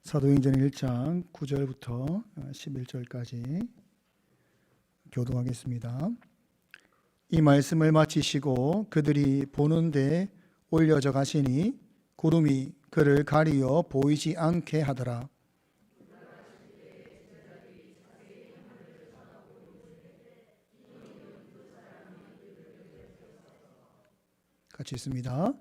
사도행전 1장 9절부터 11절까지 교독하겠습니다. 이 말씀을 마치시고 그들이 보는데 올려져 가시니 구름이 그를 가리어 보이지 않게 하더라. 같이 있습니다.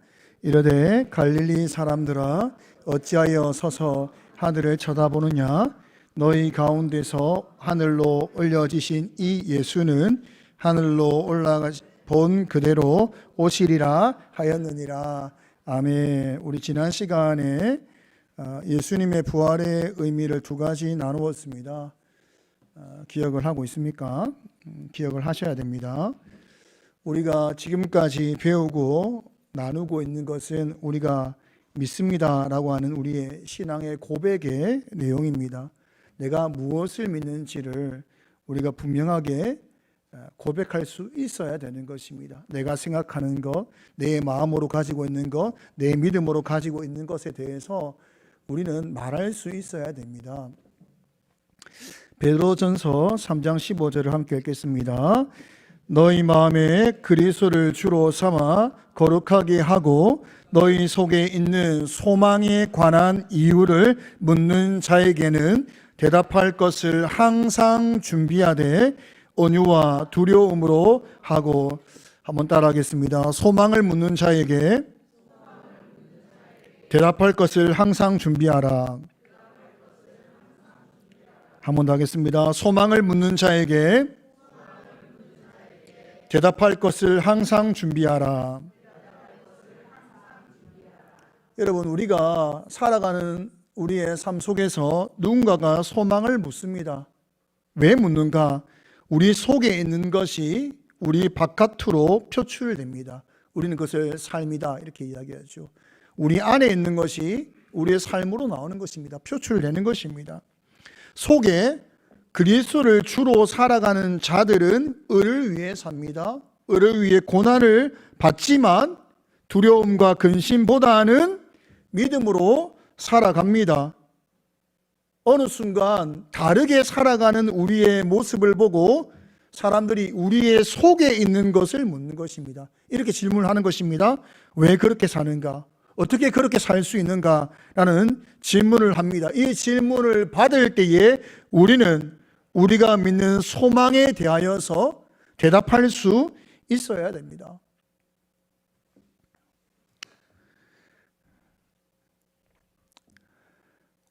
이르되 갈릴리 사람들아 어찌하여 서서 하늘을 쳐다보느냐? 너희 가운데서 하늘로 올려지신 이 예수는 하늘로 올라가 본 그대로 오시리라 하였느니라. 아멘. 우리 지난 시간에 예수님의 부활의 의미를 두 가지 나누었습니다. 기억을 하고 있습니까? 기억을 하셔야 됩니다. 우리가 지금까지 배우고 나누고 있는 것은 우리가 믿습니다라고 하는 우리의 신앙의 고백의 내용입니다. 내가 무엇을 믿는지를 우리가 분명하게 고백할 수 있어야 되는 것입니다. 내가 생각하는 것, 내 마음으로 가지고 있는 것, 내 믿음으로 가지고 있는 것에 대해서 우리는 말할 수 있어야 됩니다. 베드로전서 3장 15절을 함께 읽겠습니다. 너희 마음에 그리스도를 주로 삼아 거룩하게 하고 너희 속에 있는 소망에 관한 이유를 묻는 자에게는 대답할 것을 항상 준비하되 온유와 두려움으로 하고. 한번 따라하겠습니다. 소망을 묻는 자에게 대답할 것을 항상 준비하라. 한번 더 하겠습니다. 소망을 묻는 자에게 대답할 것을 항상 준비하라. 여러분, 우리가 살아가는 우리의 삶 속에서 누군가가 소망을 묻습니다. 왜 묻는가? 우리 속에 있는 것이 우리 바깥으로 표출됩니다. 우리는 그것을 삶이다 이렇게 이야기하죠. 우리 안에 있는 것이 우리의 삶으로 나오는 것입니다. 표출되는 것입니다. 속에 그리스도를 주로 살아가는 자들은 을을 위해 삽니다. 을을 위해 고난을 받지만 두려움과 근심보다는 믿음으로 살아갑니다. 어느 순간 다르게 살아가는 우리의 모습을 보고 사람들이 우리의 속에 있는 것을 묻는 것입니다. 이렇게 질문하는 것입니다. 왜 그렇게 사는가? 어떻게 그렇게 살 수 있는가? 라는 질문을 합니다. 이 질문을 받을 때에 우리는 우리가 믿는 소망에 대하여서 대답할 수 있어야 됩니다.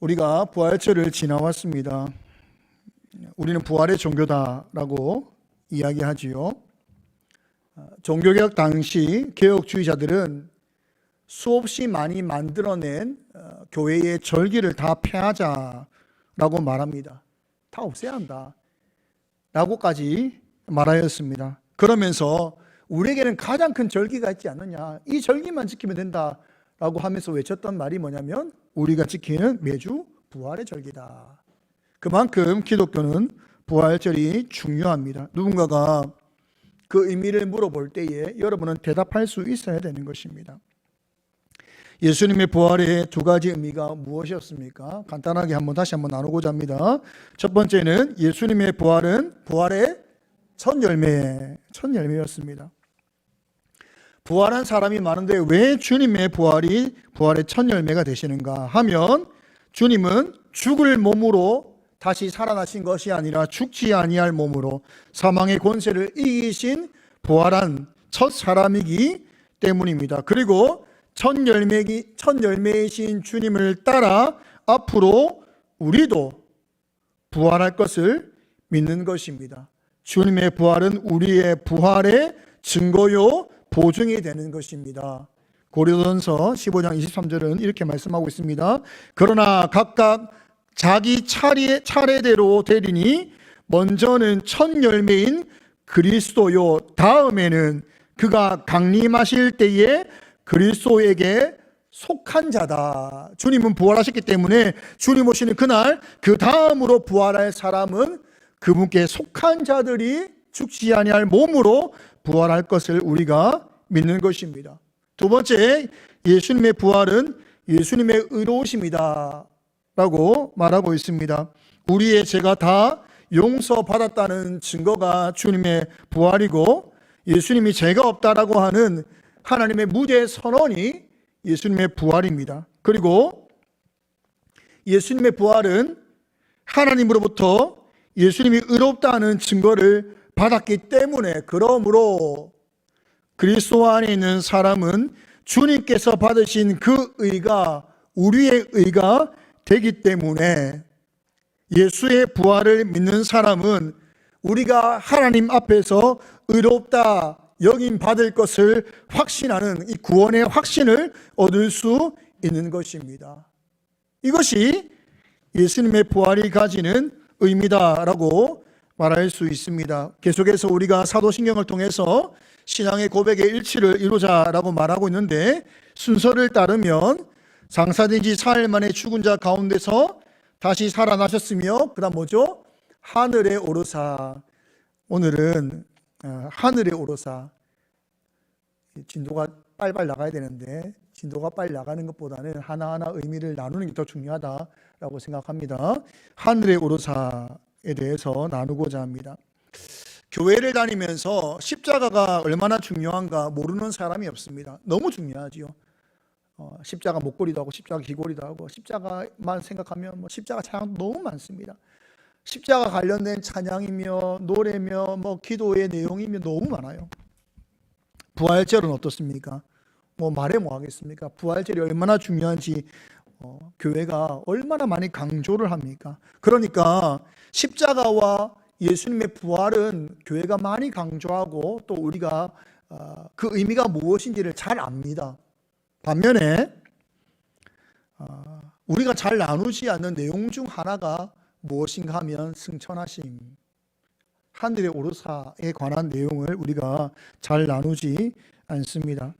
우리가 부활절을 지나왔습니다. 우리는 부활의 종교다라고 이야기하지요. 종교개혁 당시 개혁주의자들은 수없이 많이 만들어낸 교회의 절기를 다 폐하자라고 말합니다. 다 없애야 한다 라고까지 말하였습니다. 그러면서 우리에게는 가장 큰 절기가 있지 않느냐, 이 절기만 지키면 된다라고 하면서 외쳤던 말이 뭐냐면 우리가 지키는 매주 부활의 절기다. 그만큼 기독교는 부활절이 중요합니다. 누군가가 그 의미를 물어볼 때에 여러분은 대답할 수 있어야 되는 것입니다. 예수님의 부활의 두 가지 의미가 무엇이었습니까? 간단하게 다시 한번 나누고자 합니다. 첫 번째는 예수님의 부활은 부활의 첫 열매였습니다. 부활한 사람이 많은데 왜 주님의 부활이 부활의 첫 열매가 되시는가 하면, 주님은 죽을 몸으로 다시 살아나신 것이 아니라 죽지 아니할 몸으로 사망의 권세를 이기신 부활한 첫 사람이기 때문입니다. 그리고 첫 열매이신 주님을 따라 앞으로 우리도 부활할 것을 믿는 것입니다. 주님의 부활은 우리의 부활의 증거요 보증이 되는 것입니다. 고린도전서 15장 23절은 이렇게 말씀하고 있습니다. 그러나 각각 자기 차례대로 되리니 먼저는 첫 열매인 그리스도요 다음에는 그가 강림하실 때에 그리스도에게 속한 자다. 주님은 부활하셨기 때문에 주님 오시는 그날 그 다음으로 부활할 사람은 그분께 속한 자들이 죽지 아니할 몸으로 부활할 것을 우리가 믿는 것입니다. 두 번째, 예수님의 부활은 예수님의 의로우심이다 라고 말하고 있습니다. 우리의 죄가 다 용서받았다는 증거가 주님의 부활이고, 예수님이 죄가 없다라고 하는 하나님의 무죄 선언이 예수님의 부활입니다. 그리고 예수님의 부활은 하나님으로부터 예수님이 의롭다는 증거를 받았기 때문에, 그러므로 그리스도 안에 있는 사람은 주님께서 받으신 그 의가 우리의 의가 되기 때문에, 예수의 부활을 믿는 사람은 우리가 하나님 앞에서 의롭다 여김 받을 것을 확신하는 이 구원의 확신을 얻을 수 있는 것입니다. 이것이 예수님의 부활이 가지는 의미다라고 말할 수 있습니다. 계속해서 우리가 사도신경을 통해서 신앙의 고백의 일치를 이루자라고 말하고 있는데, 순서를 따르면 장사된 지 4일 만에 죽은 자 가운데서 다시 살아나셨으며, 그 다음 뭐죠? 하늘에 오르사. 오늘은 하늘에 오르사. 진도가 빨빨 나가야 되는데, 진도가 빨리 나가는 것보다는 하나하나 의미를 나누는 게 더 중요하다라고 생각합니다. 하늘에 오르사에 대해서 나누고자 합니다. 교회를 다니면서 십자가가 얼마나 중요한가 모르는 사람이 없습니다. 너무 중요하지요. 십자가 목걸이도 하고 십자가 귀걸이도 하고, 십자가만 생각하면 십자가 찬양도 너무 많습니다. 십자가 관련된 찬양이며 노래며 기도의 내용이며 너무 많아요. 부활절은 어떻습니까? 말해 뭐 하겠습니까? 부활절이 얼마나 중요한지 교회가 얼마나 많이 강조를 합니까? 그러니까 십자가와 예수님의 부활은 교회가 많이 강조하고, 또 우리가 그 의미가 무엇인지를 잘 압니다. 반면에 우리가 잘 나누지 않는 내용 중 하나가 무엇인가 하면 승천하심, 하늘의 오르사에 관한 내용을 우리가 잘 나누지 않습니다.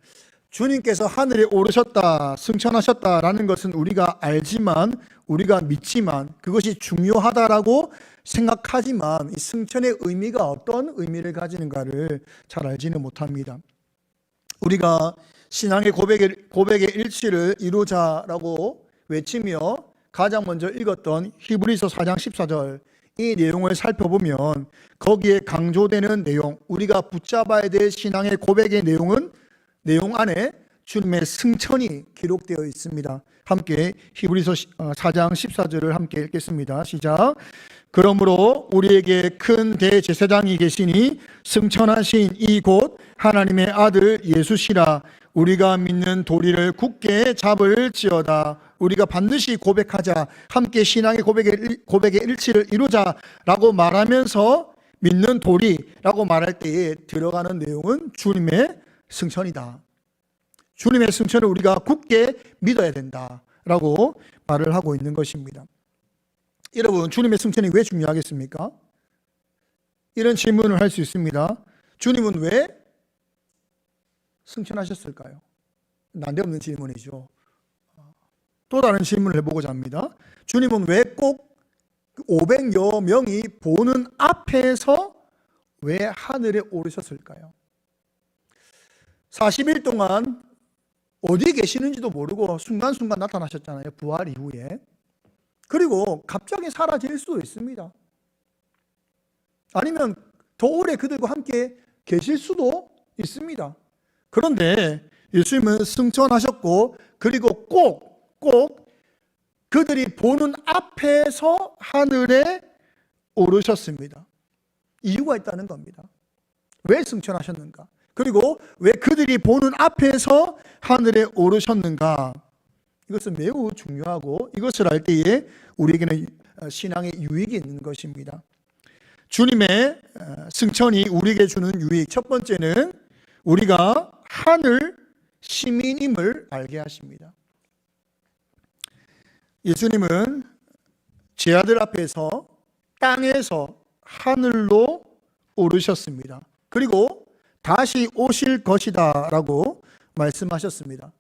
주님께서 하늘에 오르셨다, 승천하셨다라는 것은 우리가 알지만, 우리가 믿지만, 그것이 중요하다라고 생각하지만, 이 승천의 의미가 어떤 의미를 가지는가를 잘 알지는 못합니다. 우리가 신앙의 고백의 일치를 이루자라고 외치며 가장 먼저 읽었던 히브리서 4장 14절, 이 내용을 살펴보면 거기에 강조되는 내용, 우리가 붙잡아야 될 신앙의 고백의 내용 안에 주님의 승천이 기록되어 있습니다. 함께 히브리서 4장 14절을 함께 읽겠습니다. 시작. 그러므로 우리에게 큰 대제사장이 계시니 승천하신 이곳 하나님의 아들 예수시라. 우리가 믿는 도리를 굳게 잡을지어다. 우리가 반드시 고백하자. 함께 신앙의 고백의 일치를 이루자라고 말하면서 믿는 도리라고 말할 때에 들어가는 내용은 주님의 승천이다. 주님의 승천을 우리가 굳게 믿어야 된다라고 말을 하고 있는 것입니다. 여러분, 주님의 승천이 왜 중요하겠습니까? 이런 질문을 할 수 있습니다. 주님은 왜 승천하셨을까요? 난데없는 질문이죠. 또 다른 질문을 해보고자 합니다. 주님은 왜 꼭 500여 명이 보는 앞에서 왜 하늘에 오르셨을까요? 40일 동안 어디 계시는지도 모르고 순간순간 나타나셨잖아요. 부활 이후에. 그리고 갑자기 사라질 수도 있습니다. 아니면 더 오래 그들과 함께 계실 수도 있습니다. 그런데 예수님은 승천하셨고, 그리고 꼭 그들이 보는 앞에서 하늘에 오르셨습니다. 이유가 있다는 겁니다. 왜 승천하셨는가? 그리고 왜 그들이 보는 앞에서 하늘에 오르셨는가? 이것은 매우 중요하고, 이것을 알 때에 우리에게는 신앙의 유익이 있는 것입니다. 주님의 승천이 우리에게 주는 유익, 첫 번째는 우리가 하늘 시민임을 알게 하십니다. 예수님은 제 아들 앞에서 땅에서 하늘로 오르셨습니다. 그리고 다시 오실 것이다 라고 말씀하셨습니다.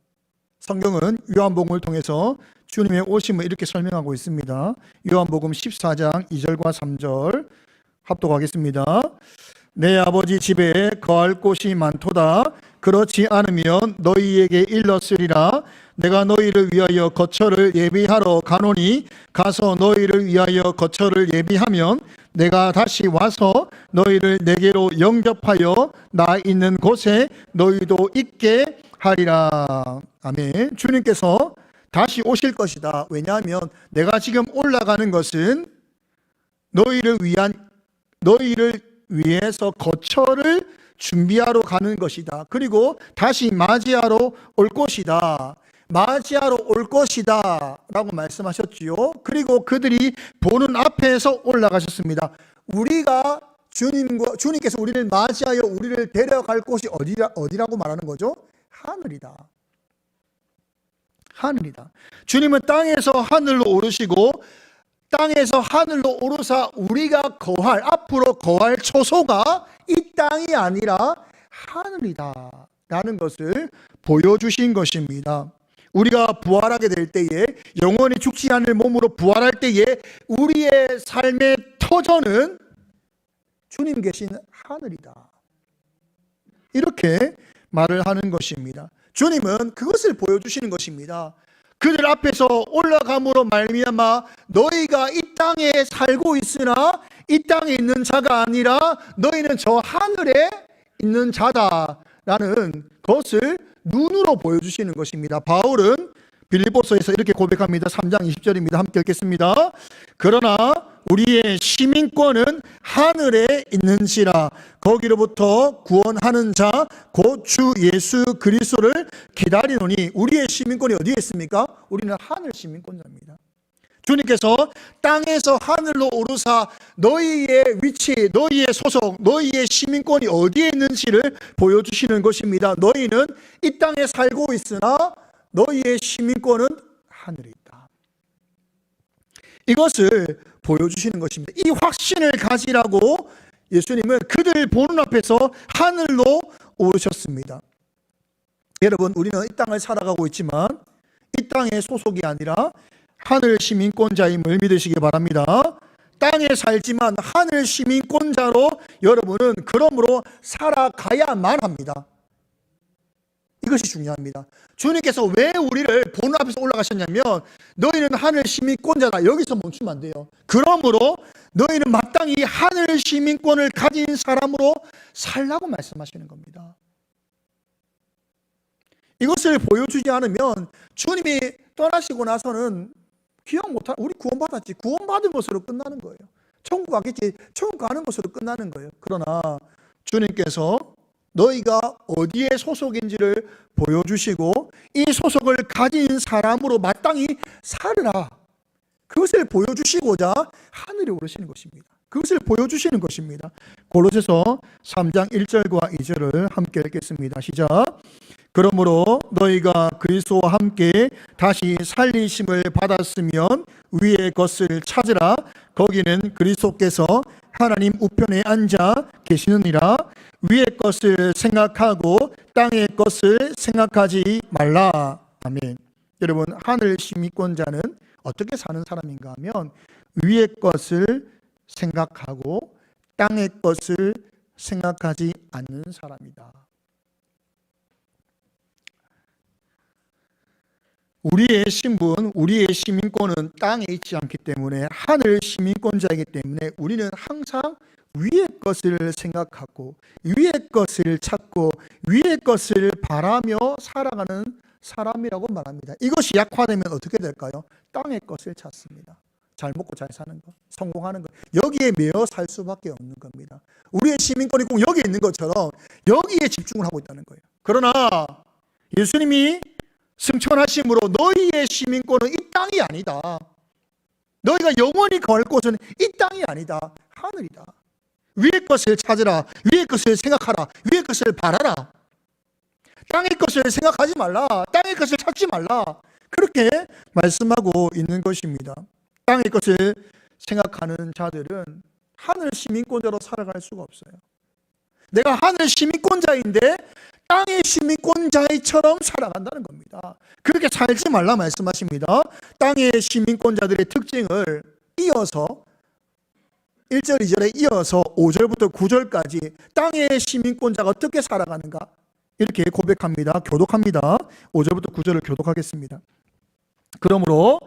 성경은 요한복음을 통해서 주님의 오심을 이렇게 설명하고 있습니다. 요한복음 14장 2절과 3절 합독하겠습니다. 내 아버지 집에 거할 곳이 많도다. 그렇지 않으면 너희에게 일렀으리라. 내가 너희를 위하여 거처를 예비하러 가노니 가서 너희를 위하여 거처를 예비하면 내가 다시 와서 너희를 내게로 영접하여 나 있는 곳에 너희도 있게 하리라. 아멘. 주님께서 다시 오실 것이다. 왜냐하면 내가 지금 올라가는 것은 너희를 위해서 거처를 준비하러 가는 것이다. 그리고 다시 맞이하러 올 것이다. 맞이하러 올 것이다 라고 말씀하셨지요. 그리고 그들이 보는 앞에서 올라가셨습니다. 우리가 주님께서 우리를 맞이하여 우리를 데려갈 곳이 어디라고 말하는 거죠? 하늘이다. 하늘이다. 주님은 땅에서 하늘로 오르시고 땅에서 하늘로 오르사 우리가 앞으로 거할 초소가 이 땅이 아니라 하늘이다 라는 것을 보여주신 것입니다. 우리가 부활하게 될 때에, 영원히 죽지 않을 몸으로 부활할 때에 우리의 삶의 터전은 주님 계신 하늘이다, 이렇게 말을 하는 것입니다. 주님은 그것을 보여주시는 것입니다. 그들 앞에서 올라감으로 말미암아 너희가 이 땅에 살고 있으나 이 땅에 있는 자가 아니라 너희는 저 하늘에 있는 자다라는 것을 눈으로 보여주시는 것입니다. 바울은 빌립보서에서 이렇게 고백합니다. 3장 20절입니다. 함께 읽겠습니다. 그러나 우리의 시민권은 하늘에 있는지라 거기로부터 구원하는 자 곧 주 예수 그리스도를 기다리노니. 우리의 시민권이 어디에 있습니까? 우리는 하늘 시민권자입니다. 주님께서 땅에서 하늘로 오르사 너희의 위치, 너희의 소속, 너희의 시민권이 어디에 있는지를 보여주시는 것입니다. 너희는 이 땅에 살고 있으나 너희의 시민권은 하늘에 있다. 이것을 보여주시는 것입니다. 이 확신을 가지라고 예수님은 그들 보는 앞에서 하늘로 오르셨습니다. 여러분, 우리는 이 땅을 살아가고 있지만 이 땅의 소속이 아니라 하늘 시민권자임을 믿으시기 바랍니다. 땅에 살지만 하늘 시민권자로 여러분은 그러므로 살아가야만 합니다. 이것이 중요합니다. 주님께서 왜 우리를 보는 앞에서 올라가셨냐면 너희는 하늘 시민권자다. 여기서 멈추면 안 돼요. 그러므로 너희는 마땅히 하늘 시민권을 가진 사람으로 살라고 말씀하시는 겁니다. 이것을 보여주지 않으면 주님이 떠나시고 나서는 기억 못한, 우리 구원받았지, 구원받은 것으로 끝나는 거예요. 천국 가겠지, 천국 가는 것으로 끝나는 거예요. 그러나 주님께서 너희가 어디에 소속인지를 보여주시고 이 소속을 가진 사람으로 마땅히 살으라, 그것을 보여주시고자 하늘에 오르시는 것입니다. 그것을 보여주시는 것입니다. 골로새서 3장 1절과 2절을 함께 읽겠습니다. 시작. 그러므로 너희가 그리스도와 함께 다시 살리심을 받았으면 위의 것을 찾으라. 거기는 그리스도께서 하나님 우편에 앉아 계시느니라. 위의 것을 생각하고 땅의 것을 생각하지 말라. 아멘. 여러분, 하늘 시민권자는 어떻게 사는 사람인가 하면 위의 것을 생각하고 땅의 것을 생각하지 않는 사람이다. 우리의 신분, 우리의 시민권은 땅에 있지 않기 때문에 하늘 시민권자이기 때문에 우리는 항상 위의 것을 생각하고 위의 것을 찾고 위의 것을 바라며 살아가는 사람이라고 말합니다. 이것이 약화되면 어떻게 될까요? 땅의 것을 찾습니다. 잘 먹고 잘 사는 것, 성공하는 것, 여기에 매여 살 수밖에 없는 겁니다. 우리의 시민권이 꼭 여기에 있는 것처럼 여기에 집중을 하고 있다는 거예요. 그러나 예수님이 승천하심으로 너희의 시민권은 이 땅이 아니다. 너희가 영원히 갈 곳은 이 땅이 아니다. 하늘이다. 위의 것을 찾으라. 위의 것을 생각하라. 위의 것을 바라라. 땅의 것을 생각하지 말라. 땅의 것을 찾지 말라. 그렇게 말씀하고 있는 것입니다. 땅의 것을 생각하는 자들은 하늘 시민권자로 살아갈 수가 없어요. 내가 하늘 시민권자인데 땅의 시민권자처럼 살아간다는 겁니다. 그렇게 살지 말라 말씀하십니다. 땅의 시민권자들의 특징을 이어서 1절, 2절에 이어서 5절부터 9절까지 땅의 시민권자가 어떻게 살아가는가, 이렇게 고백합니다. 교독합니다. 5절부터 9절을 교독하겠습니다. 그러므로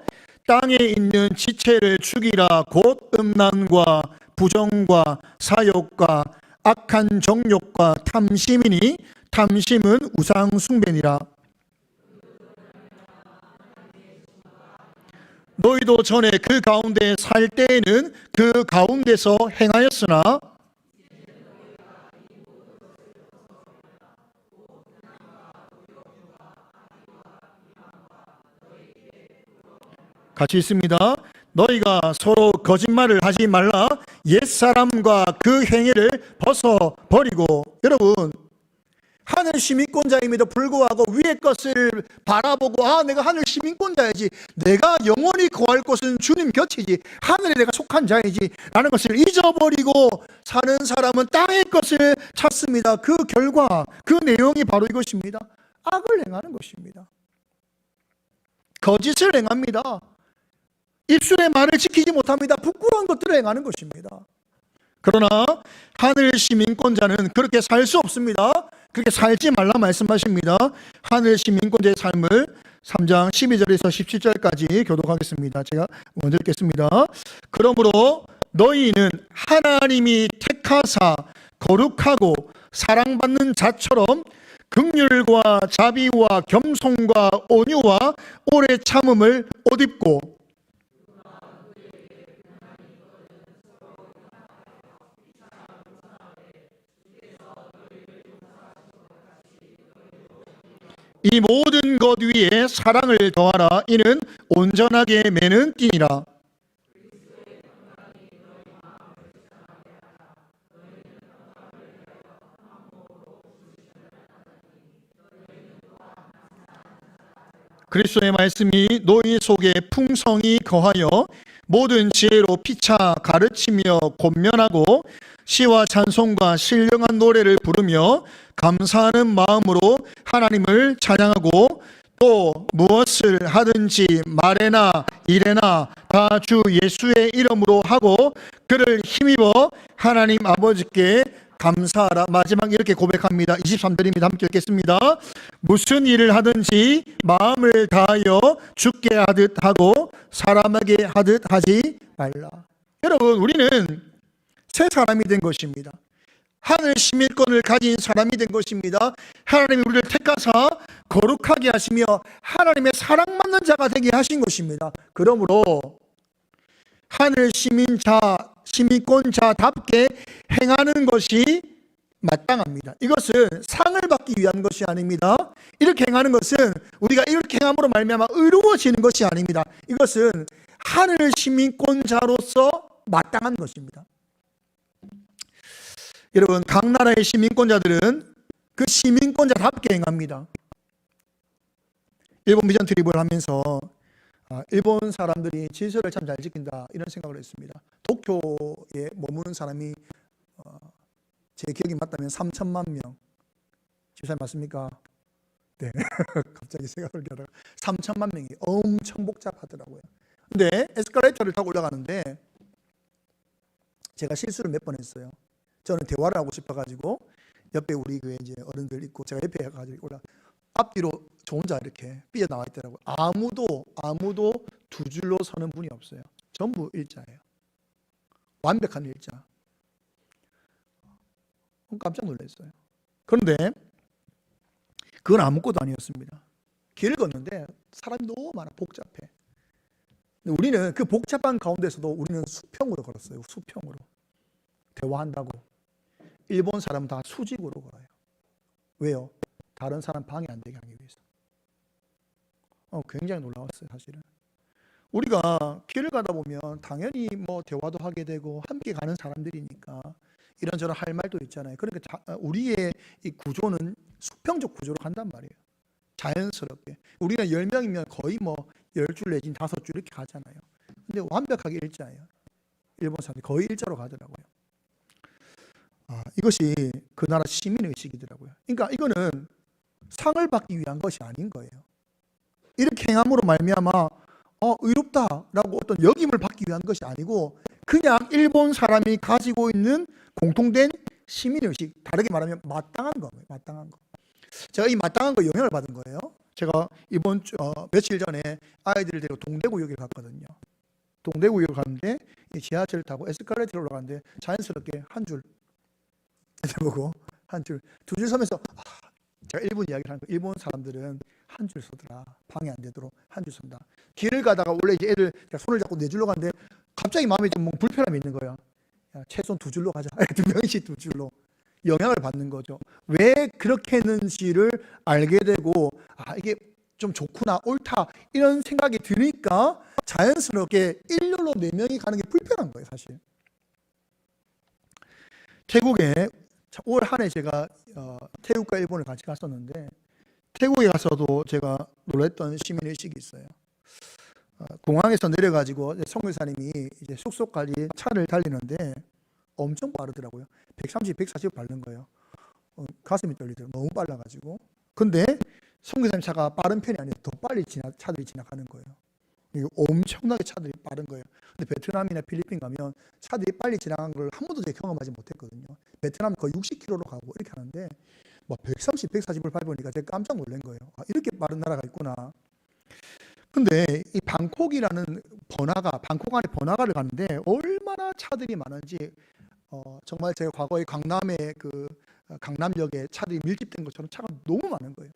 땅에 있는 지체를 죽이라. 곧 음란과 부정과 사욕과 악한 정욕과 탐심이니 탐심은 우상 숭배니라. 너희도 전에 그 가운데 살 때에는 그 가운데서 행하였으나 같이 있습니다. 너희가 서로 거짓말을 하지 말라. 옛사람과 그 행위를 벗어버리고. 여러분, 하늘 시민권자임에도 불구하고 위의 것을 바라보고 내가 하늘 시민권자이지, 내가 영원히 거할 곳은 주님 곁이지, 하늘에 내가 속한 자이지 라는 것을 잊어버리고 사는 사람은 땅의 것을 찾습니다. 그 결과, 그 내용이 바로 이것입니다. 악을 행하는 것입니다. 거짓을 행합니다. 입술의 말을 지키지 못합니다. 부끄러운 것들을 행하는 것입니다. 그러나 하늘 시민권자는 그렇게 살 수 없습니다. 그렇게 살지 말라 말씀하십니다. 하늘 시민권자의 삶을 3장 12절에서 17절까지 교독하겠습니다. 제가 먼저 읽겠습니다. 그러므로 너희는 하나님이 택하사 거룩하고 사랑받는 자처럼 긍휼과 자비와 겸손과 온유와 오래 참음을 옷 입고, 이 모든 것 위에 사랑을 더하라. 이는 온전하게 매는 띠니라. 그리스도의 말씀이 너희 속에 풍성히 거하여 모든 지혜로 피차 가르치며 권면하고 시와 찬송과 신령한 노래를 부르며 감사하는 마음으로 하나님을 찬양하고, 또 무엇을 하든지 말에나 일에나 다 주 예수의 이름으로 하고 그를 힘입어 하나님 아버지께 감사하라. 마지막 이렇게 고백합니다. 23절입니다. 함께 읽겠습니다. 무슨 일을 하든지 마음을 다하여 주께 하듯 하고 사람에게 하듯 하지 말라. 여러분, 우리는 새 사람이 된 것입니다. 하늘 시민권을 가진 사람이 된 것입니다. 하나님이 우리를 택하사 거룩하게 하시며 하나님의 사랑받는 자가 되게 하신 것입니다. 그러므로 하늘 시민권자답게 행하는 것이 마땅합니다. 이것은 상을 받기 위한 것이 아닙니다. 이렇게 행하는 것은 우리가 이렇게 행함으로 말미암아 의로워지는 것이 아닙니다. 이것은 하늘 시민권자로서 마땅한 것입니다. 여러분, 각 나라의 시민권자들은 그 시민권자답게 행합니다. 일본 비전 트립을 하면서 일본 사람들이 질서를 참 잘 지킨다, 이런 생각을 했습니다. 도쿄에 머무는 사람이 제 기억이 맞다면 3천만 명. 집사님 맞습니까? 네. 갑자기 생각을 하다가 3천만 명이 엄청 복잡하더라고요. 근데 에스컬레이터를 타고 올라가는데 제가 실수를 몇 번 했어요. 저는 대화를 하고 싶어가지고 옆에 우리 그 이제 어른들 있고 제가 옆에 가지고 올라 앞뒤로 저 혼자 이렇게 삐져나와 있더라고요. 아무도 두 줄로 서는 분이 없어요. 전부 일자예요. 완벽한 일자. 깜짝 놀랐어요. 그런데 그건 아무것도 아니었습니다. 길을 걷는데 사람이 너무 많아, 복잡해. 우리는 그 복잡한 가운데서도 우리는 수평으로 걸었어요. 수평으로. 대화한다고. 일본 사람은 다 수직으로 걸어요. 왜요? 다른 사람 방해 안 되게 하기 위해서. 굉장히 놀라웠어요, 사실은. 우리가 길을 가다 보면 당연히 뭐 대화도 하게 되고 함께 가는 사람들이니까 이런저런 할 말도 있잖아요. 그러니까 우리의 이 구조는 수평적 구조로 간단 말이에요. 자연스럽게. 우리는 10명이면 거의 뭐 10줄 내지는 5줄 이렇게 가잖아요. 근데 완벽하게 일자예요. 일본 사람들이 거의 일자로 가더라고요. 이것이 그 나라 시민의식이더라고요. 그러니까 이거는 상을 받기 위한 것이 아닌 거예요. 이렇게 행함으로 말미암아 의롭다라고 어떤 역임을 받기 위한 것이 아니고 그냥 일본 사람이 가지고 있는 공통된 시민의식, 다르게 말하면 마땅한 거예요. 마땅한 거. 제가 이 마땅한 거 영향을 받은 거예요. 제가 이번 며칠 전에 아이들을 데리고 동대구역에 갔거든요. 동대구역 가는데 이 지하철 타고 에스컬레이터로 올라가는데 자연스럽게 한 줄 애들 보고 한 줄, 두 줄 서면서 제가 일본 이야기를 하는 거, 일본 사람들은 한 줄 서더라. 방해 안 되도록 한 줄 선다. 길을 가다가 원래 이제 애들 손을 잡고 네 줄로 가는데 갑자기 마음에 좀 불편함이 있는 거야. 야, 최소한 두 줄로 가자. 두 명씩 두 줄로. 영향을 받는 거죠. 왜 그렇게 했는지를 알게 되고, 이게 좀 좋구나, 옳다, 이런 생각이 드니까 자연스럽게 일렬로 4명이 가는 게 불편한 거예요, 사실. 태국에 올 한 해 제가 태국과 일본을 같이 갔었는데, 태국에 가서도 제가 놀랐던 시민의식이 있어요. 공항에서 내려가지고 선교사님이 이제 숙소까지 차를 달리는데 엄청 빠르더라고요. 130, 140 밟는 거예요. 가슴이 떨리더라고요. 너무 빨라가지고. 근데 선교사님 차가 빠른 편이 아니에요. 더 빨리 차들이 지나가는 거예요. 엄청나게 차들이 빠른 거예요. 근데 베트남이나 필리핀 가면 차들이 빨리 지나간 걸 한 번도 제가 경험하지 못했거든요. 베트남 거의 60km로 가고 이렇게 하는데 130, 140을 밟으니까 제가 깜짝 놀란 거예요. 이렇게 빠른 나라가 있구나. 근데 이 방콕이라는 방콕 안에 번화가를 가는데 얼마나 차들이 많은지 정말 제가 과거에 강남의 강남역에 차들이 밀집된 것처럼 차가 너무 많은 거예요.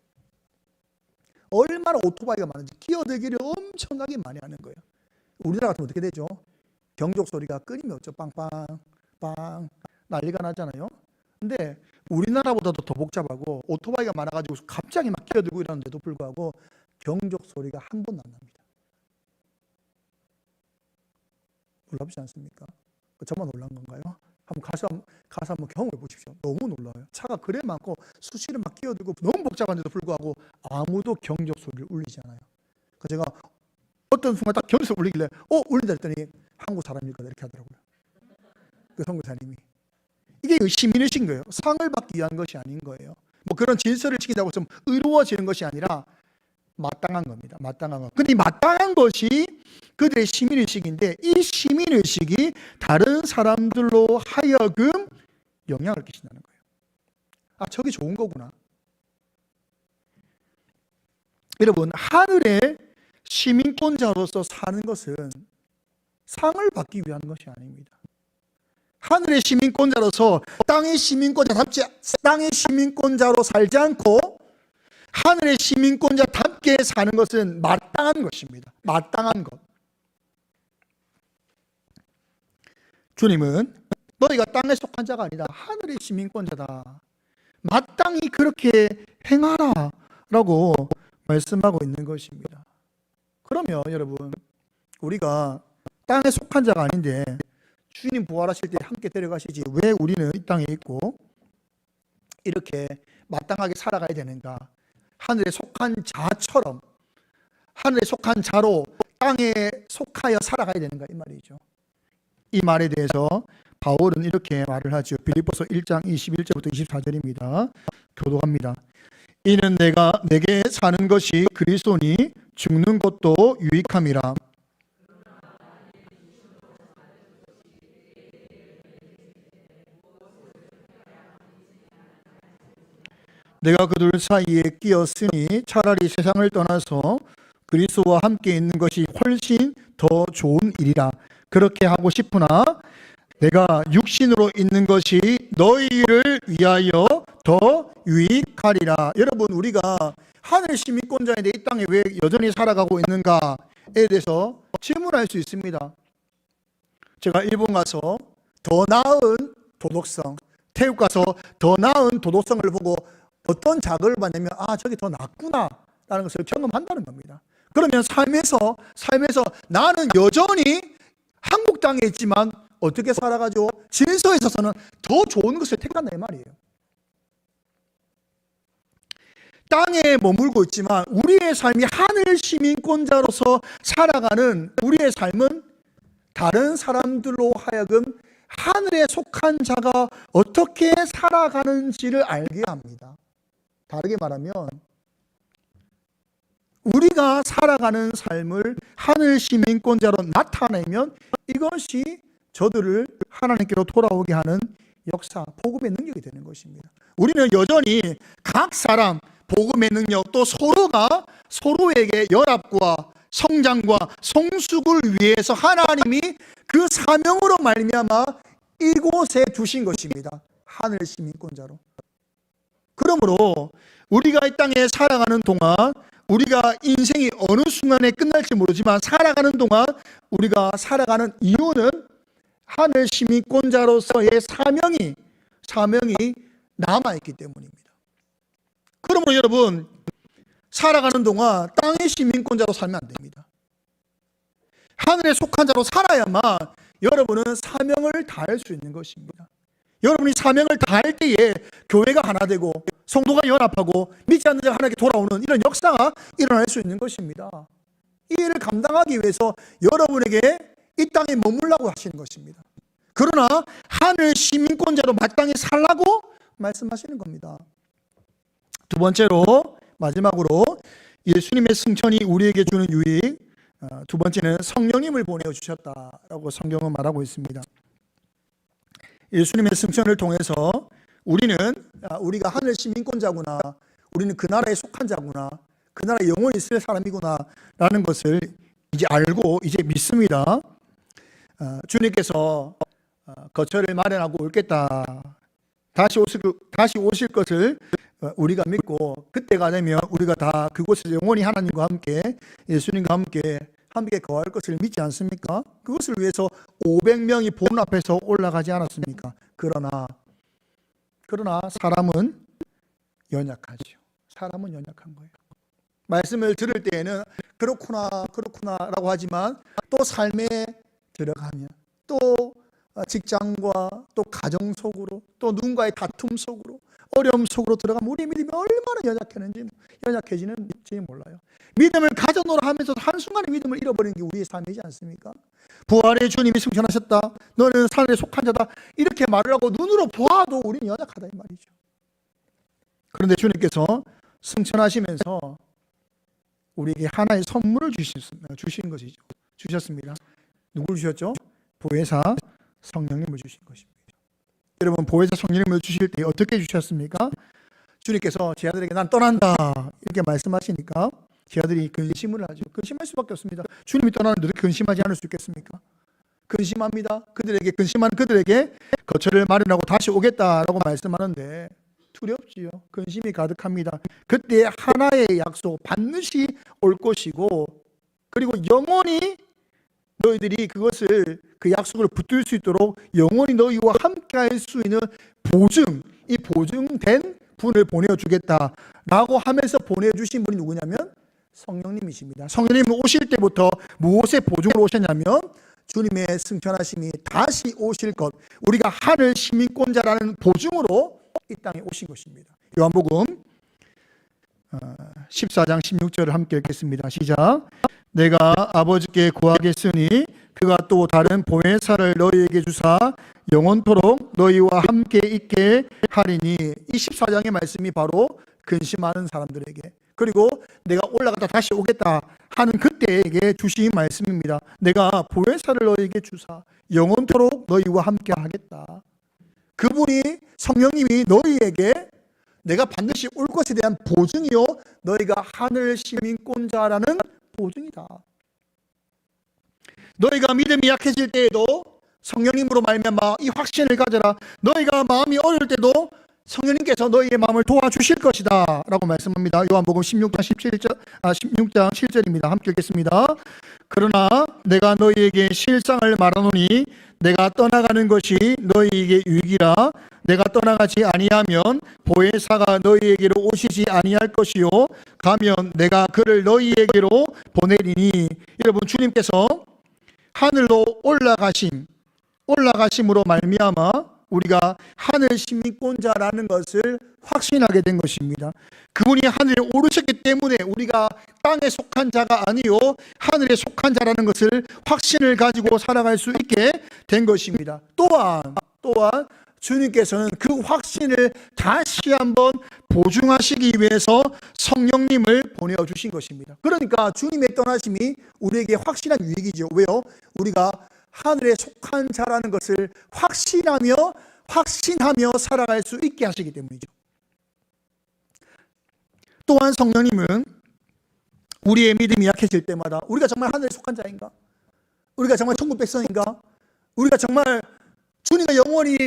얼마나 오토바이가 많은지 끼어들기를 엄청나게 많이 하는 거예요. 우리나라 같으면 어떻게 되죠? 경적 소리가 끊임없죠. 빵빵 빵 난리가 나잖아요. 근데 우리나라보다도 더 복잡하고 오토바이가 많아가지고 갑자기 막 끼어들고 이러는데도 불구하고 경적 소리가 한 번도 안 납니다. 놀랍지 않습니까? 저만 놀란 건가요? 한번 가서 한번 경험해 보십시오. 너무 놀라워요. 차가 그래 많고 수시로 막 끼어들고 너무 복잡한데도 불구하고 아무도 경적 소리를 울리지 않아요. 그래서 제가 어떤 순간 딱 경적 소리 울리길래 울린다 했더니 한국 사람일 거다 이렇게 하더라고요. 그 선교사님이. 이게 시민의식인 거예요. 상을 받기 위한 것이 아닌 거예요. 그런 질서를 지킨다고 좀 의로워지는 것이 아니라 마땅한 겁니다. 마땅한 것. 근데 이 마땅한 것이 그들의 시민의식인데 이 시민의식이 다른 사람들로 하여금 영향을 끼친다는 거예요. 저게 좋은 거구나. 여러분, 하늘의 시민권자로서 사는 것은 상을 받기 위한 것이 아닙니다. 하늘의 시민권자로서 땅의 시민권자로 살지 않고 하늘의 시민권자답게 사는 것은 마땅한 것입니다. 마땅한 것. 주님은 너희가 땅에 속한 자가 아니다. 하늘의 시민권자다. 마땅히 그렇게 행하라 라고 말씀하고 있는 것입니다. 그러면 여러분, 우리가 땅에 속한 자가 아닌데 주님 부활하실 때 함께 데려가시지 왜 우리는 이 땅에 있고 이렇게 마땅하게 살아가야 되는가? 하늘에 속한 자처럼, 하늘에 속한 자로 땅에 속하여 살아가야 되는가 이 말이죠. 이 말에 대해서 바울은 이렇게 말을 하죠. 빌립보서 1장 21절부터 24절입니다. 교독합니다. 이는 내게 사는 것이 그리스도니 죽는 것도 유익함이라. 내가 그들 사이에 끼었으니 차라리 세상을 떠나서 그리스도와 함께 있는 것이 훨씬 더 좋은 일이라. 그렇게 하고 싶으나 내가 육신으로 있는 것이 너희를 위하여 더 유익하리라. 여러분, 우리가 하늘 시민권자인데 이 땅에 왜 여전히 살아가고 있는가에 대해서 질문할 수 있습니다. 제가 일본 가서 더 나은 도덕성, 태국 가서 더 나은 도덕성을 보고 어떤 자극을 받냐면 저게 더 낫구나 라는 것을 경험한다는 겁니다. 그러면 삶에서 나는 여전히 한국 땅에 있지만 어떻게 살아가죠? 질서에 있어서는 더 좋은 것을 택한다 이 말이에요. 땅에 머물고 있지만 우리의 삶이 하늘 시민권자로서 살아가는 우리의 삶은 다른 사람들로 하여금 하늘에 속한 자가 어떻게 살아가는지를 알게 합니다. 다르게 말하면 우리가 살아가는 삶을 하늘 시민권자로 나타내면 이것이 저들을 하나님께로 돌아오게 하는 역사, 복음의 능력이 되는 것입니다. 우리는 여전히 각 사람 복음의 능력, 또 서로가 서로에게 연합과 성장과 성숙을 위해서 하나님이 그 사명으로 말미암아 이곳에 두신 것입니다. 하늘 시민권자로. 그러므로 우리가 이 땅에 살아가는 동안, 우리가 인생이 어느 순간에 끝날지 모르지만 살아가는 동안 우리가 살아가는 이유는 하늘 시민권자로서의 사명이 남아있기 때문입니다. 그러므로 여러분, 살아가는 동안 땅의 시민권자로 살면 안 됩니다. 하늘에 속한 자로 살아야만 여러분은 사명을 다할 수 있는 것입니다. 여러분이 사명을 다할 때에 교회가 하나 되고 성도가 연합하고 믿지 않는 자가 하나님께 돌아오는 이런 역사가 일어날 수 있는 것입니다. 이 일을 감당하기 위해서 여러분에게 이 땅에 머물라고 하시는 것입니다. 그러나 하늘 시민권자로 마땅히 살라고 말씀하시는 겁니다. 두 번째로, 마지막으로 예수님의 승천이 우리에게 주는 유익, 두 번째는 성령님을 보내주셨다라고 성경은 말하고 있습니다. 예수님의 승천을 통해서 우리가 하늘 시민권자구나, 우리는 그 나라에 속한 자구나, 그 나라에 영원히 있을 사람이구나 라는 것을 이제 알고 이제 믿습니다. 주님께서 거처를 마련하고 오겠다, 다시 오실 것을 우리가 믿고 그때가 되면 우리가 다 그곳에서 영원히 하나님과 함께, 예수님과 함께 거할 것을 믿지 않습니까? 그것을 위해서 500명이 본 앞에서 올라가지 않았습니까? 그러나 사람은 연약하죠. 사람은 연약한 거예요. 말씀을 들을 때에는 그렇구나라고 하지만 또 삶에 들어가면, 또 직장과 또 가정 속으로, 또 누군가의 다툼 속으로, 어려움 속으로 들어가면 우리의 믿음이 얼마나 연약해지는지 몰라요. 믿음을 가져놓으라 하면서 한순간에 믿음을 잃어버리는 게 우리의 삶이지 않습니까? 부활의 주님이 승천하셨다, 너는 하늘에 속한 자다, 이렇게 말을 하고 눈으로 보아도 우리는 연약하다 이 말이죠. 그런데 주님께서 승천하시면서 우리에게 하나의 선물을 주신 것이죠. 주셨습니다. 누굴 주셨죠? 보혜사 성령님을 주신 것입니다. 여러분, 보혜사 성령님을 주실 때 어떻게 주셨습니까? 주님께서 제 아들에게 난 떠난다 이렇게 말씀하시니까 제 아들이 근심을 하죠. 근심할 수밖에 없습니다. 주님이 떠나는데 근심하지 않을 수 있겠습니까? 근심합니다. 근심하는 그들에게 거처를 마련하고 다시 오겠다라고 말씀하는데 두렵지요. 근심이 가득합니다. 그때 하나의 약속, 반드시 올 것이고, 그리고 영원히 너희들이 그 약속을 붙들 수 있도록 영원히 너희와 함께 할 수 있는 이 보증된 분을 보내주겠다라고 하면서 보내주신 분이 누구냐면 성령님이십니다. 성령님은 오실 때부터 무엇의 보증으로 오셨냐면 주님의 승천하심이 다시 오실 것, 우리가 하늘 시민권자라는 보증으로 이 땅에 오신 것입니다. 요한복음 14장 16절을 함께 읽겠습니다. 시작. 내가 아버지께 구하겠으니 그가 또 다른 보혜사를 너희에게 주사 영원토록 너희와 함께 있게 하리니. 이 14장의 말씀이 바로 근심하는 사람들에게, 그리고 내가 올라갔다 다시 오겠다 하는 그때에게 주신 말씀입니다. 내가 보혜사를 너희에게 주사 영원토록 너희와 함께 하겠다. 그분이, 성령님이 너희에게 내가 반드시 올 것에 대한 보증이요, 너희가 하늘 시민권자라는 보증이다. 너희가 믿음이 약해질 때에도 성령님으로 말미암아 이 확신을 가져라. 너희가 마음이 어려울 때도 성령님께서 너희의 마음을 도와주실 것이다 라고 말씀합니다. 요한복음 16장 7절입니다. 함께 읽겠습니다. 그러나 내가 너희에게 실상을 말하노니 내가 떠나가는 것이 너희에게 유익이라. 내가 떠나가지 아니하면 보혜사가 너희에게로 오시지 아니할 것이요, 가면 내가 그를 너희에게로 보내리니. 여러분, 주님께서 하늘로 올라가심으로 말미암아 우리가 하늘 시민권자라는 것을 확신하게 된 것입니다. 그분이 하늘에 오르셨기 때문에 우리가 땅에 속한 자가 아니요 하늘에 속한 자라는 것을 확신을 가지고 살아갈 수 있게 된 것입니다. 또한 주님께서는 그 확신을 다시 한번 보증하시기 위해서 성령님을 보내주신 것입니다. 그러니까 주님의 떠나심이 우리에게 확실한 유익이죠. 왜요? 우리가 하늘에 속한 자라는 것을 확신하며 살아갈 수 있게 하시기 때문이죠. 또한 성령님은 우리의 믿음이 약해질 때마다 우리가 정말 하늘에 속한 자인가? 우리가 정말 천국 백성인가? 우리가 정말 주님과 영원히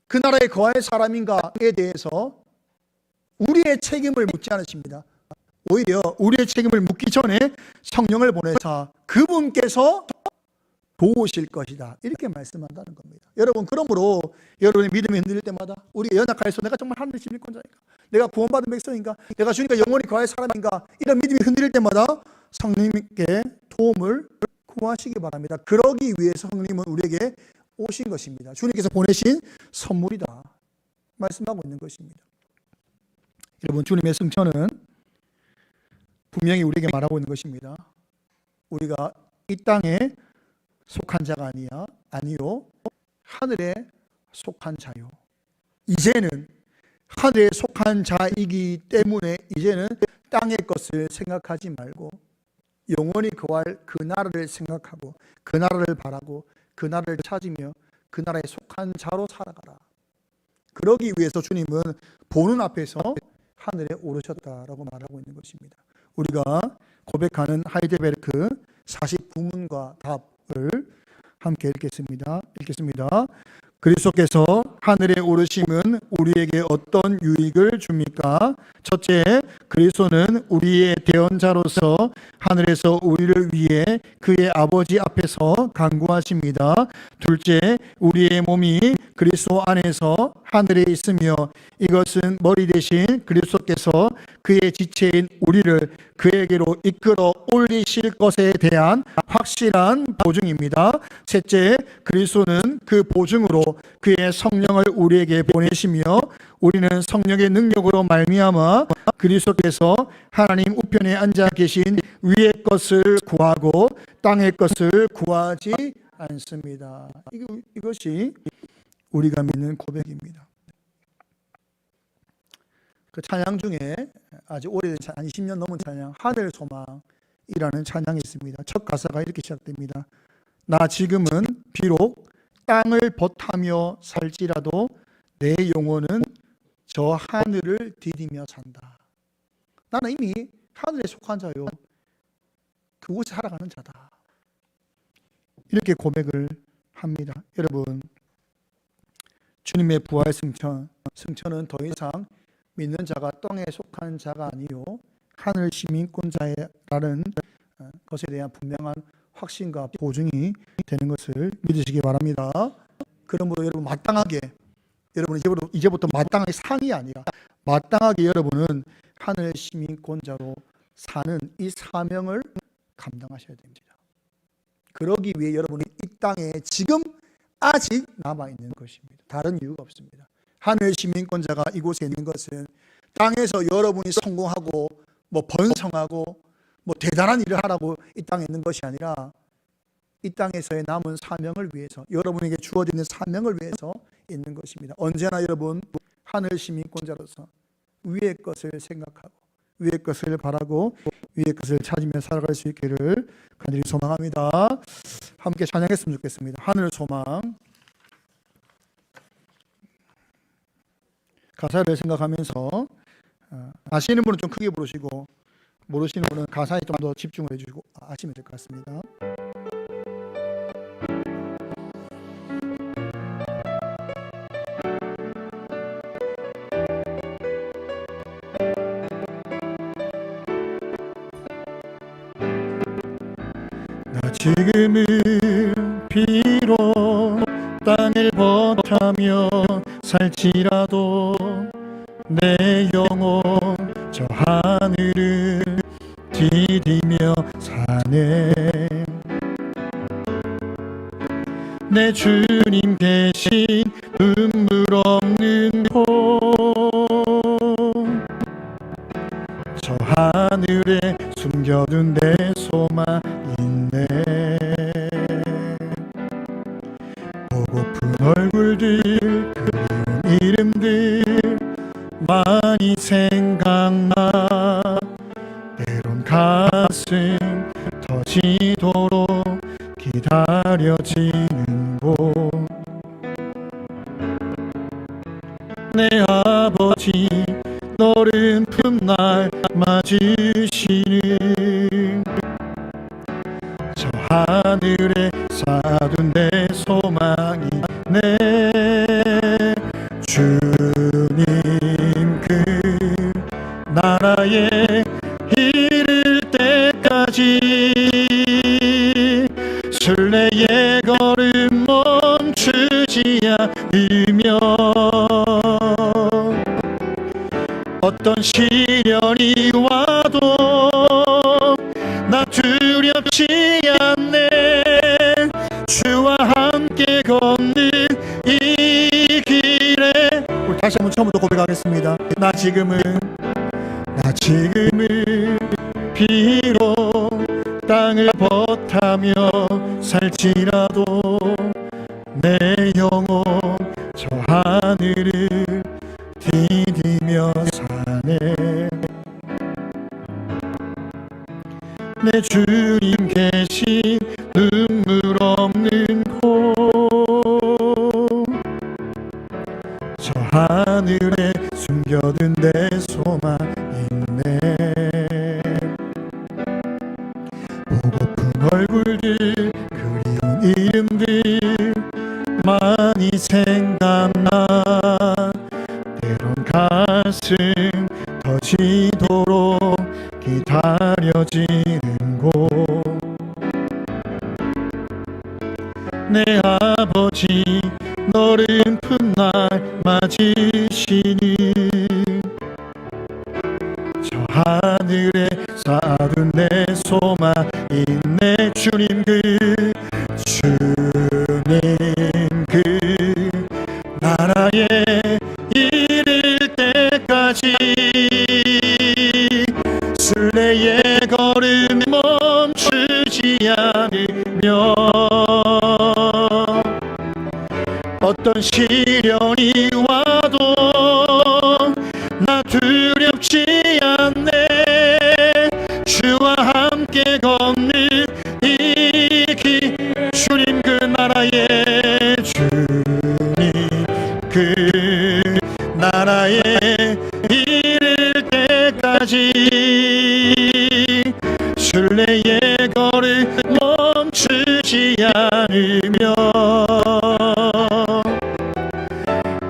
그 나라에 거할 사람인가에 대해서 우리의 책임을 묻지 않으십니다. 오히려 우리의 책임을 묻기 전에 성령을 보내사 그분께서 도우실 것이다, 이렇게 말씀한다는 겁니다. 여러분, 그러므로 여러분의 믿음이 흔들릴 때마다 우리가 연약하여서 내가 정말 하늘의 시민권자인가? 내가 구원받은 백성인가? 내가 주님과 영원히 거할 사람인가? 이런 믿음이 흔들릴 때마다 성령님께 도움을 구하시기 바랍니다. 그러기 위해서 성령님은 우리에게 오신 것입니다. 주님께서 보내신 선물이다 말씀하고 있는 것입니다. 여러분, 주님의 승천은 분명히 우리에게 말하고 있는 것입니다. 우리가 이 땅에 속한 자가 아니요 하늘에 속한 자요. 이제는 하늘에 속한 자이기 때문에 이제는 땅의 것을 생각하지 말고 영원히 거할 그 나라를 생각하고 그 나라를 바라고 그 나라를 찾으며 그 나라에 속한 자로 살아가라. 그러기 위해서 주님은 보는 앞에서 하늘에 오르셨다라고 말하고 있는 것입니다. 우리가 고백하는 하이델베르크 49문과 답을 함께 읽겠습니다. 그리스도께서 하늘에 오르심은 우리에게 어떤 유익을 줍니까? 첫째, 그리스도는 우리의 대언자로서 하늘에서 우리를 위해 그의 아버지 앞에서 간구하십니다. 둘째, 우리의 몸이 그리스도 안에서 하늘에 있으며 이것은 머리 대신 그리스도께서 그의 지체인 우리를 그에게로 이끌어 올리실 것에 대한 확실한 보증입니다. 셋째, 그리스도는 그 보증으로 그의 성령을 우리에게 보내시며 우리는 성령의 능력으로 말미암아 그리스도께서 하나님 우편에 앉아 계신 위의 것을 구하고 땅의 것을 구하지 않습니다. 이것이 우리가 믿는 고백입니다. 그 찬양 중에 아주 오래된 찬양, 20년 넘은 찬양, 하늘 소망이라는 찬양이 있습니다. 첫 가사가 이렇게 시작됩니다. 나 지금은 비록 땅을 벗하며 살지라도 내 영혼은 저 하늘을 디디며 산다. 나는 이미 하늘에 속한 자요, 그곳에 살아가는 자다, 이렇게 고백을 합니다. 여러분, 주님의 부활 승천은 더 이상 믿는 자가 땅에 속한 자가 아니요 하늘 시민권자라는 것에 대한 분명한 확신과 보증이 되는 것을 믿으시기 바랍니다. 그러므로 여러분, 마땅하게, 여러분 이제부터 마땅하게 상이 아니라 마땅하게 여러분은 하늘 시민권자로 사는 이 사명을 감당하셔야 됩니다. 그러기 위해 여러분이 이 땅에 지금 아직 남아있는 것입니다. 다른 이유가 없습니다. 하늘 시민권자가 이곳에 있는 것은 땅에서 여러분이 성공하고 번성하고 대단한 일을 하라고 이 땅에 있는 것이 아니라 이 땅에서의 남은 사명을 위해서, 여러분에게 주어지는 사명을 위해서 있는 것입니다. 언제나 여러분 하늘 시민권자로서 위의 것을 생각하고 위의 것을 바라고 위의 것을 찾으며 살아갈 수 있기를 간절히 소망합니다. 함께 찬양했으면 좋겠습니다. 하늘 소망. 가사를 생각하면서 아시는 분은 좀 크게 부르시고 모르시는 분은 가사에 좀 더 집중을 해주시고 아시면 될 것 같습니다. 나 지금은 비록 땅을 벗하며 살지라도 내 영혼 저 하늘을 디디며 사네. 내 주님 대신 눈물 없는 곳 저 하늘에 숨겨둔 내 소망인데 보고픈 얼굴들 그리운 이름들 많이 생각나 때론 가슴 터지도록 기다려지는 곳 내 아버지 너른 품 날 찾으시는 저 하늘에 쌓아둔 내 소망이 내 주님 그 나라에 이를 때까지 순례의 걸음 멈추지 않으며 어떤 시련이 와도 나 두렵지 않네. 주와 함께 걷는 이 길에 우리 다시 한번 처음부터 고백하겠습니다. 나 지금은 비록 땅을 벗하며 살지라도 내 영혼 저 하늘을 디디며 사네. 내 주님 계신 눈물 없는 곳 저 하늘에 숨겨둔 내 소망 있네. 보고픈 얼굴들 그리운 이름들 많이 생각나. 때론 가슴 터지도록 기다려지는 곳 내 아버지 너른 풋날 맞으시니 저 하늘에 쌓아둔 내 소망 있네. 주님 그 나라에 이를 때까지 순례의 걸음 멈추지 않으며 어떤 시련이 와도 나 두렵지 않네. 주와 함께 걷는 이 길 주님 그 나라에 이를 때까지 순례의 걸음 멈추지 않으며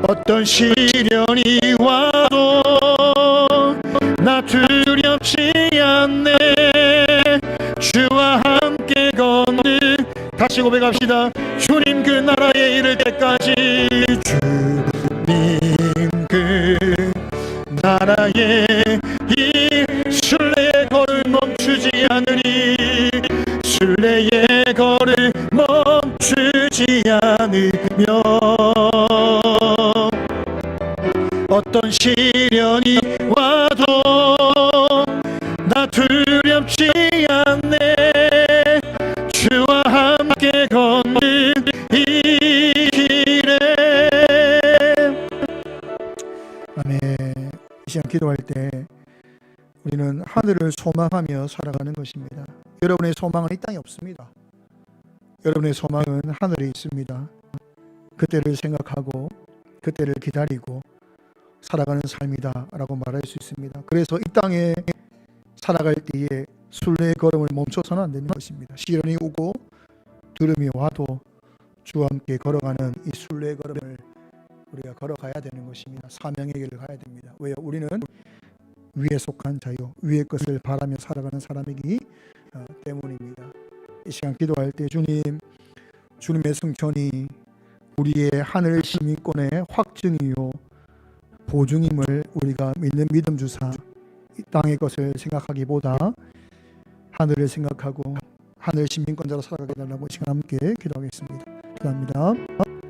어떤 시련이 와도 나 두렵지 않네. 주와 함께 걷는 다시 고백합시다. 주님 그 나라에 이를 때까지 주님 그 나라에 이 순례의 걸음 멈추지 않으니 순례의 걸음 멈추지 않으며 어떤 시련이 와도 나 두렵지 않네. 주와 함께 걷는 이 길에 아멘. 이 시간 기도할 때 우리는 하늘을 소망하며 살아가는 것입니다. 여러분의 소망은 이 땅에 없습니다. 여러분의 소망은 하늘에 있습니다. 그때를 생각하고 그때를 기다리고 살아가는 삶이다 라고 말할 수 있습니다. 그래서 이 땅에 살아갈 때에 순례의 걸음을 멈춰서는 안 되는 것입니다. 시련이 오고 두려움이 와도 주와 함께 걸어가는 이 순례의 걸음을 우리가 걸어가야 되는 것입니다. 사명의 길을 가야 됩니다. 왜요? 우리는 위에 속한 자요, 위의 것을 바라며 살아가는 사람이기 때문입니다. 이 시간 기도할 때 주님의 승천이 우리의 하늘 시민권의 확증이요 보증임을 우리가 믿는 믿음 주사 이 땅의 것을 생각하기보다 하늘을 생각하고 하늘 시민권자로 살아가게 달라고 시간 함께 기도하겠습니다. 감사합니다.